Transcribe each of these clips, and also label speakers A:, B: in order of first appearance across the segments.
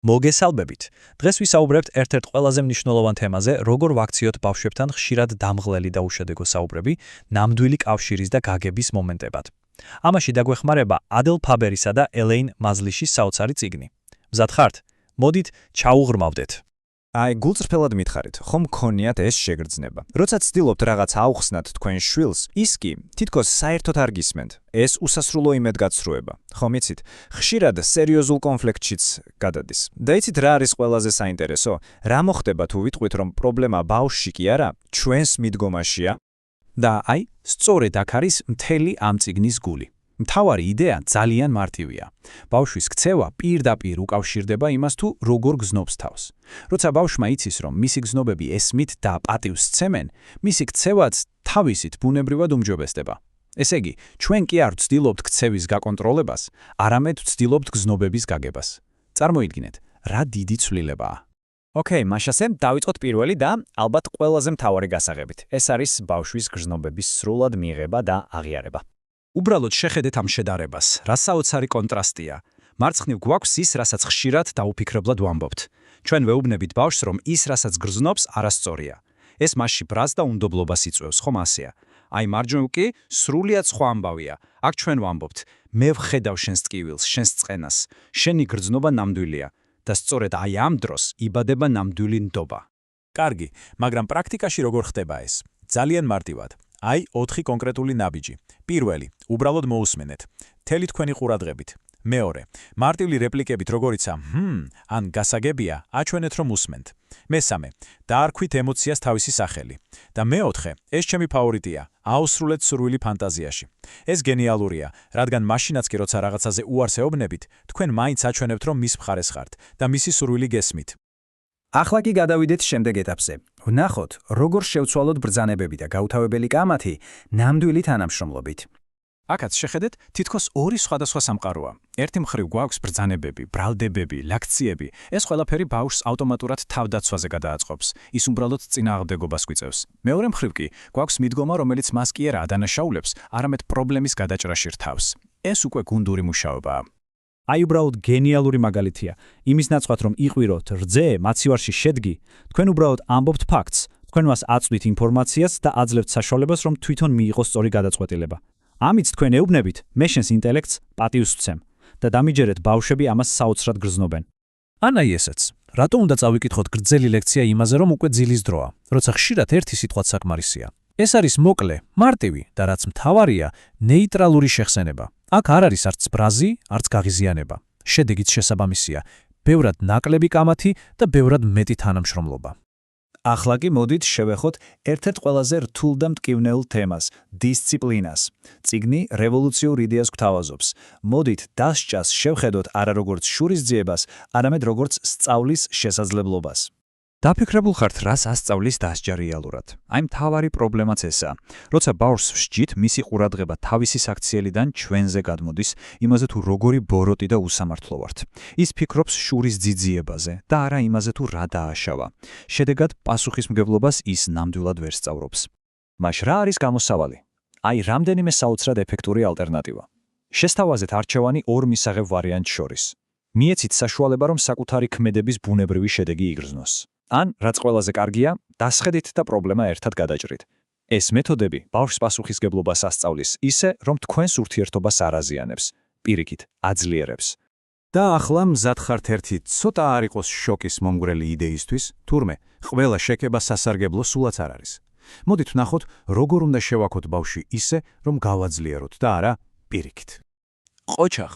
A: მოგესალმებით. დღეს ვისაუბრებთ ერთ-ერთ ყველაზე მნიშვნელოვან თემაზე, როგორ ვაქციოთ ბავშვებთან ხშირად დამღლელი და უშედეგო საუბრები, ნამდვილი კავშირის და გაგების მომენტებად. ამაში დაგვეხმარება ადელ ფაბერისა და ელეინ მაზლიშის საოცარი წიგნი. მზად ხართ? მოდით ჩაუღრმავდეთ.
B: აი, გულწრფელად მითხარით, ხომ გქონიათ ეს შეგრძნება. როცა ცდილობთ რაღაც აუხსნათ თქვენ შვილს, ის კი თითქოს საერთოდ არ გისმენთ. ეს უსასრულო იმედგაცრუება. ხომ იცით, ხშირად სერიოზულ კონფლიქტშიც გადადის. და იცით რა არის ყველაზე საინტერესო? რა მოხდება თუ ვიტყვით, რომ პრობლემა ბავშვში კი არა, ჩვენს მიდგომაშია?
A: და აი, სწორედ აქ არის მთელი ამ წიგნის გული. მთავარი იდეა ძალიან მარტივია. ბავშვის ქცევა პირდაპირ უკავშირდება იმას თუ როგორ გზნობს თავს. როცა ბავშვმა იცის, რომ მისი გზნობები ესმით და პატივს სცემენ, მისი ქცევაც თავისით ბუნებრივად უმჯობესდება. ესე იგი, ჩვენ კი არ ვცდილობთ ქცევის გაკონტროლებას, არამედ ვცდილობთ გზნობების გაგებას. წარმოიდგინეთ, რა დიდი ცვლილებაა.
B: ოკეი, მაშასე დავიწყოთ პირველი და ალბათ ყველაზე მთავარი გასაღებით. ეს არის ბავშვის გზნობების სრულად მიღება და აღიარება.
A: უბრალოდ შეხედეთ ამ შედარებას, რა საოცარი კონტრასტია. მარცხნივ გვაქვს ის, რასაც ხშირად დაუფიქრებლად ვამბობთ. ჩვენ ვეუბნებით ბავშვს, რომ ის, რასაც გრძნობს, არასწორია. ეს მასში ბრალს და უნდობლობას იწვევს, ხომ ასეა? აი, მარჯვნივ კი სრულიად სხვა ამბავია. აქ ჩვენ ვამბობთ, მე ვხედავ შენს ტკივილს, შენს წყენას, შენი გრძნობა ნამდვილია და სწორედ აი ამ დროს იბადება ნამდვილი ნდობა. კარგი, მაგრამ პრაქტიკაში როგორ ხდება ეს? ძალიან მარტივად. აი, 4 კონკრეტული ნაბიჯი. პირველი, უბრალოდ მოусმენეთ. მთელი თქვენი ყურადღებით. მეორე, მარტივი რეპლიკებით, როგორიცა ან გასაგებია, აჩვენეთ, რომ უსმენთ. მესამე, დაარქვით ემოციას თავისი სახელი. და მეოთხე, ეს ჩემი ფავორიტია, აუსრულეთ სურვილი ფანტაზიაში. ეს გენიალურია, რადგან მაშინაც კი როცა რაღაცაზე უარს ეუბნებით, თქვენ მაინც აჩვენებთ, რომ მის მხარეს ხართ და მისი სურვილი გესმით.
B: ახლა კი გადავიდეთ შემდეგ ეტაპზე. ვნახოთ, როგორ შევცვალოთ ბრძანებები და გაუთავებელი კამათი ნამდვილი თანამშრომლობით.
A: აქაც შეხედეთ, თითქოს ორი სხვადასხვა სამყაროა. ერთი მხრივ გვაქვს ბრძანებები, ბრალდებები, ლაქციები. ეს ყველაფერი ბავშვს ავტომატურად თავდაცვაზე გადააწყობს. ის უბრალოდ წინააღმდეგობას გვიწევს. მეორე მხრივ კი გვაქვს მიდგომა, რომელიც მას კი არ ადანაშაულებს, არამედ პრობლემის გადაჭრაში რთავს. ეს უკვე გუნდური მუშაობაა. აი, უბრალოდ გენიალური მაგალითია. იმის ნაცვლად, რომ იყვიროთ რძე, მაცივარში შედგი, თქვენ უბრალოდ ამბობთ ფაქტს, თქვენ მას აწვდით ინფორმაციას და აძლევთ საშუალებას, რომ თვითონ მიიღოს სწორი გადაწყვეტილება. ამით თქვენ ეუბნებით, მე შენს ინტელექტს პატივს ვცემ და დამიჯერეთ ბავშვები ამას საოცრად გრძნობენ. ანაი ესეც. რატო უნდა წავიკითხოთ გრძელი ლექცია იმაზე, რომ უკვე ძილის დროა, როცა ხშირად ერთი სიტყვაც საკმარისია. ეს არის მოკლე, მარტივი და რაც მთავარია, ნეიტრალური შეხსენება. აქ არ არის არც ბრაზი, არც გაღიზიანება. შედეგიც შესაბამისია, ბევრად ნაკლები კამათი და ბევრად მეტი თანამშრომლობა.
B: ახლა კი მოდით შევეხოთ ერთ-ერთ ყველაზე რთულ და მტკივნეულ თემას – დისციპლინას. წიგნი რევოლუციურ იდეას გვთავაზობს. მოდით დასჯას შევხედოთ არა როგორც შურისძიებას, არამედ როგორც სწავლის შესაძლებლობას.
A: დაფიქრებულ ხართ, რას ასწავლის დასჯა რეალურად. აი, მთავარი პრობლემაც ესაა. როცა ბავშვს ვსჯით, მისი ყურადღება თავისი საქციელიდან ჩვენზე გადმოდის, იმაზე თუ როგორი ბოროტი და უსამართლო ვართ. ის ფიქრობს შურის ძიძიებაზე და არა იმაზე თუ რა დააშავა. შედეგად პასუხისმგებლობას ის ნამდვილად ვერ სწავლობს. მაშ რა არის გამოსავალი? აი, რამდენიმე საოცრად ეფექტური ალტერნატივა. შესთავაზეთ არჩევანი ორ მისაღებ ვარიანტს შორის. მიეცით საშუალება, რომ საკუთარი ქმედების ბუნებრივი შედეგი იგრძნოს. ან, რაც ყველაზე კარგია, დასხედით და პრობლემა ერთად გადაჭრით. ეს მეთოდები ბავშვს პასუხისგებლობას ასწავლის ისე, რომ თქვენს ურთიერთობას არ აზიანებს, პირიქით, აძლიერებს.
C: და ახლა მზად ხართ ერთი ცოტა არ იყოს შოკის მომგვრელი იდეისთვის, თურმე, ყველა შეკება სასარგებლო სულაც არ არის. მოდით ვნახოთ, როგორ უნდა შევაქოთ ბავშვი ისე, რომ გავაძლიეროთ და არა პირიქით.
A: ყოჩახ,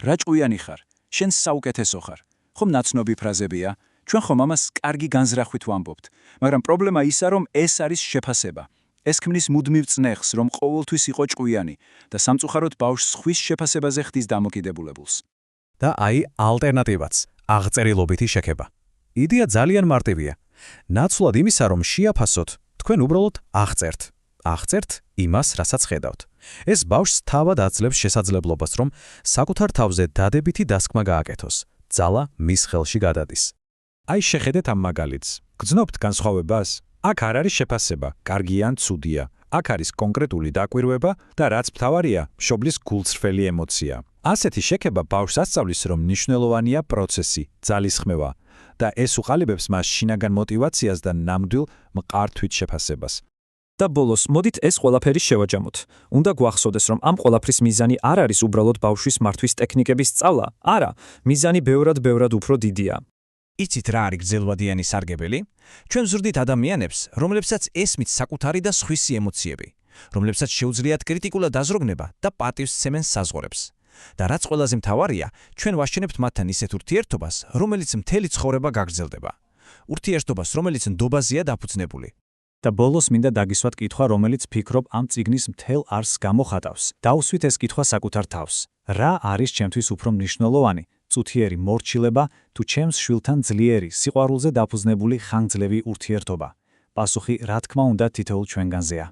A: რა ჭკვიანი ხარ? შენ საუკეთესო ხარ. ხომ ნაცნობი ფრაზებია? ჩვენ ხომ ამას კარგი განზრახვით ვამბობთ, მაგრამ პრობლემა ისაა, რომ ეს არის შეფასება. ეს ქმნის მუდმივ წნეხს, რომ ყოველთვის იყო ჭკვიანი და სამწუხაროდ ბავშვს ხვის შეფასებაზე ხდის დამოკიდებულებულს.
C: და აი ალტერნატივაც, აღწერილობითი შექება. იდეა ძალიან მარტივია. ნაცვლად იმისა, რომ შეაფასოთ, თქვენ უბრალოდ აღწერთ. აღწერთ იმას, რასაც ხედავთ. ეს ბავშვს თავად აძლევს შესაძლებლობას, რომ საკუთარ თავზე დადებითი დასკმა გააკეთოს. ძალა მის ხელში გადადის.
B: აი, შეხედეთ ამ მაგალითს. გძნობთ განსხვავებას? აქ არ არის შეფასება, კარგია ან ცუდია. აქ არის კონკრეტული დაკვირვება და რაც მთავარია, მშობლის გულწრფელი ემოცია. ასეთი შექება ბავშვს ასწავლის, რომ მნიშვნელოვანია პროცესი, ძალისხმევა და ეს უყალიბებს მას შინაგან мотивაციას და ნამდვილ მყარ თვითშეფასებას.
D: და ბოლოს, მოდით ეს ყველაფერი შევაჯამოთ. უნდა გვახსოვდეს, რომ ამ ყველაფრის მიზანი არ არის უბრალოდ ბავშვის მართვის ტექნიკების სწავლა. არა, მიზანი ბევრად უფრო დიდია.
B: იცით რა არის გრძელვადიანი სარგებელი? ჩვენ ვზრდით ადამიანებს, რომლებსაც ესმით საკუთარი და სხვისი ემოციები, რომლებსაც შეუძლიათ კრიტიკულად დაზროგნება და პატივს სცემენ საზღვრებს. და რაც ყველაზე მთავარია, ჩვენ ვაშენებთ მათთან ისეთ ურთიერთობას, რომელიც მთელი ცხოვრება გაგრძელდება. ურთიერთობას, რომელიც ნდობაზეა დაფუძნებული.
A: და ბოლოს მინდა დაგისვათ კითხვა, რომელიც ფიქრობ ამ წიგნის მთელ არსს გამოხატავს. დავუსვით ეს კითხვა საკუთარ თავს. რა არის ჩემთვის უფრო მნიშვნელოვანი? წუთიერი მორჩილება თუ ჩემს შვილთან ძლიერი, სიყვარულზე დაფუძნებული ხანგრძლივი ურთიერთობა? პასუხი, რა თქმა უნდა, თითოეულ ჩვენგანზეა.